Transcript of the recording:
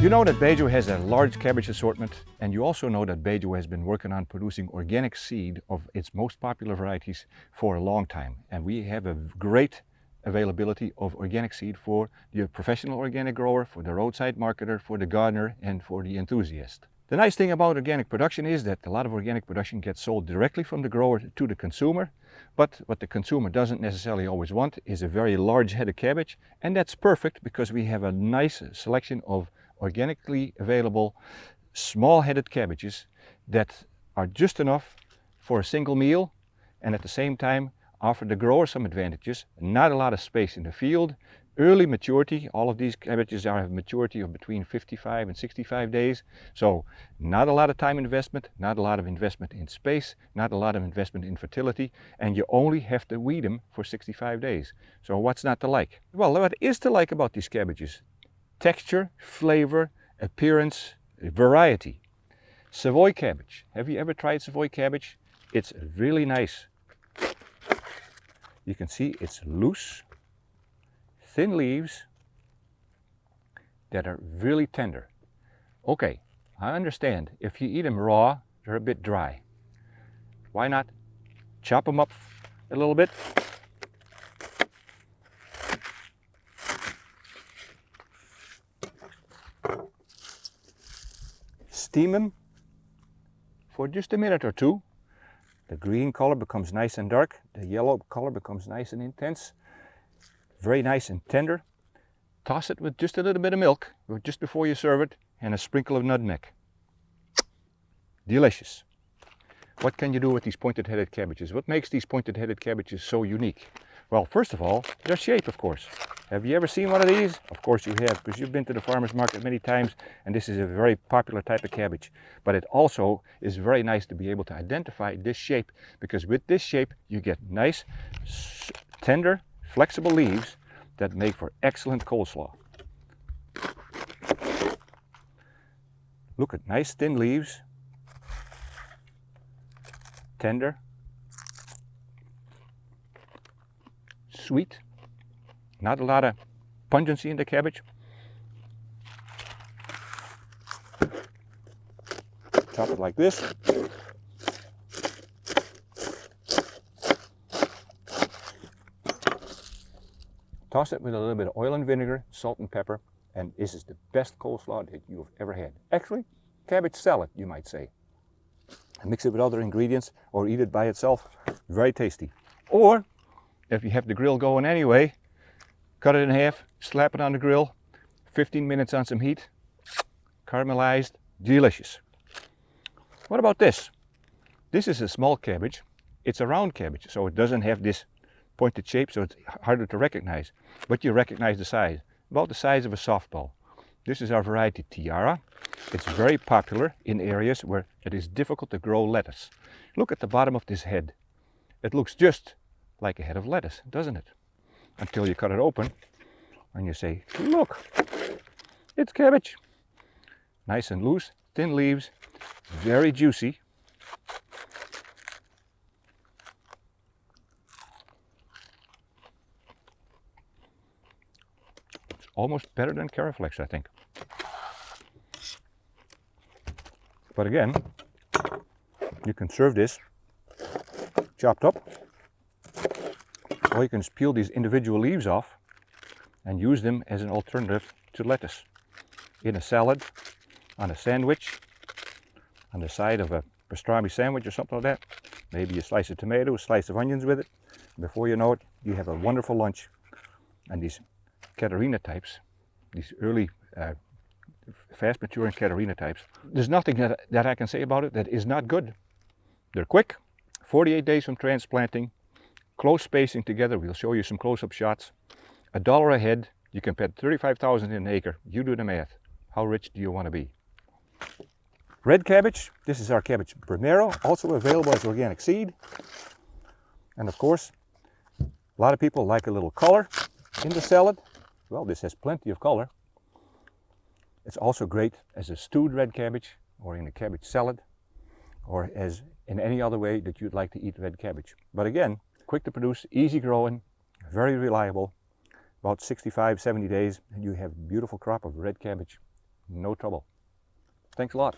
You know that Bejo has a large cabbage assortment, and you also know that Bejo has been working on producing organic seed of its most popular varieties for a long time. And we have a great availability of organic seed for the professional organic grower, for the roadside marketer, for the gardener, and for the enthusiast. The nice thing about organic production is that a lot of organic production gets sold directly from the grower to the consumer, but what the consumer doesn't necessarily always want is a very large head of cabbage, and that's perfect because we have a nice selection of organically available small-headed cabbages that are just enough for a single meal and at the same time offer the grower some advantages. Not a lot of space in the field, early maturity. All of these cabbages have a maturity of between 55 and 65 days. So not a lot of time investment, not a lot of investment in space, not a lot of investment in fertility, and you only have to weed them for 65 days. So what's not to like? Well, what is to like about these cabbages? Texture, flavor, appearance, variety. Savoy cabbage. Have you ever tried Savoy cabbage? It's really nice. You can see it's loose, thin leaves that are really tender. Okay, I understand if you eat them raw, they're a bit dry. Why not chop them up a little bit? Steam them for just a minute or two. The green color becomes nice and dark. The yellow color becomes nice and intense. Very nice and tender. Toss it with just a little bit of milk just before you serve it and a sprinkle of nutmeg. Delicious. What can you do with these pointed-headed cabbages? What makes these pointed-headed cabbages so unique? Well, first of all, their shape, of course. Have you ever seen one of these? Of course you have, because you've been to the farmer's market many times, and this is a very popular type of cabbage. But it also is very nice to be able to identify this shape, because with this shape you get nice, tender, flexible leaves that make for excellent coleslaw. Look at nice thin leaves, tender, sweet, not a lot of pungency in the cabbage. Chop it like this. Toss it with a little bit of oil and vinegar, salt and pepper, and this is the best coleslaw that you've ever had. Actually, cabbage salad, you might say. And mix it with other ingredients or eat it by itself. Very tasty. Or, if you have the grill going anyway, cut it in half, slap it on the grill, 15 minutes on some heat, caramelized, delicious. What about this? This is a small cabbage. It's a round cabbage, so it doesn't have this pointed shape, so it's harder to recognize. But you recognize the size, about the size of a softball. This is our variety Tiara. It's very popular in areas where it is difficult to grow lettuce. Look at the bottom of this head. It looks just like a head of lettuce, doesn't it? Until you cut it open and you say, look, it's cabbage. Nice and loose, thin leaves, very juicy. It's almost better than Caraflex, I think. But again, you can serve this chopped up, or you can peel these individual leaves off and use them as an alternative to lettuce. In a salad, on a sandwich, on the side of a pastrami sandwich or something like that. Maybe a slice of tomato, a slice of onions with it. Before you know it, you have a wonderful lunch. And these Catarina types, these early fast maturing Catarina types, there's nothing that I can say about it that is not good. They're quick, 48 days from transplanting, close spacing together. We'll show you some close-up shots. $1 a head. You can put 35,000 in an acre. You do the math. How rich do you want to be? Red cabbage. This is our cabbage primero, also available as organic seed. And of course, a lot of people like a little color in the salad. Well, this has plenty of color. It's also great as a stewed red cabbage or in a cabbage salad or as in any other way that you'd like to eat red cabbage. But again, quick to produce, easy growing, very reliable. About 65, 70 days and you have a beautiful crop of red cabbage no trouble. Thanks a lot.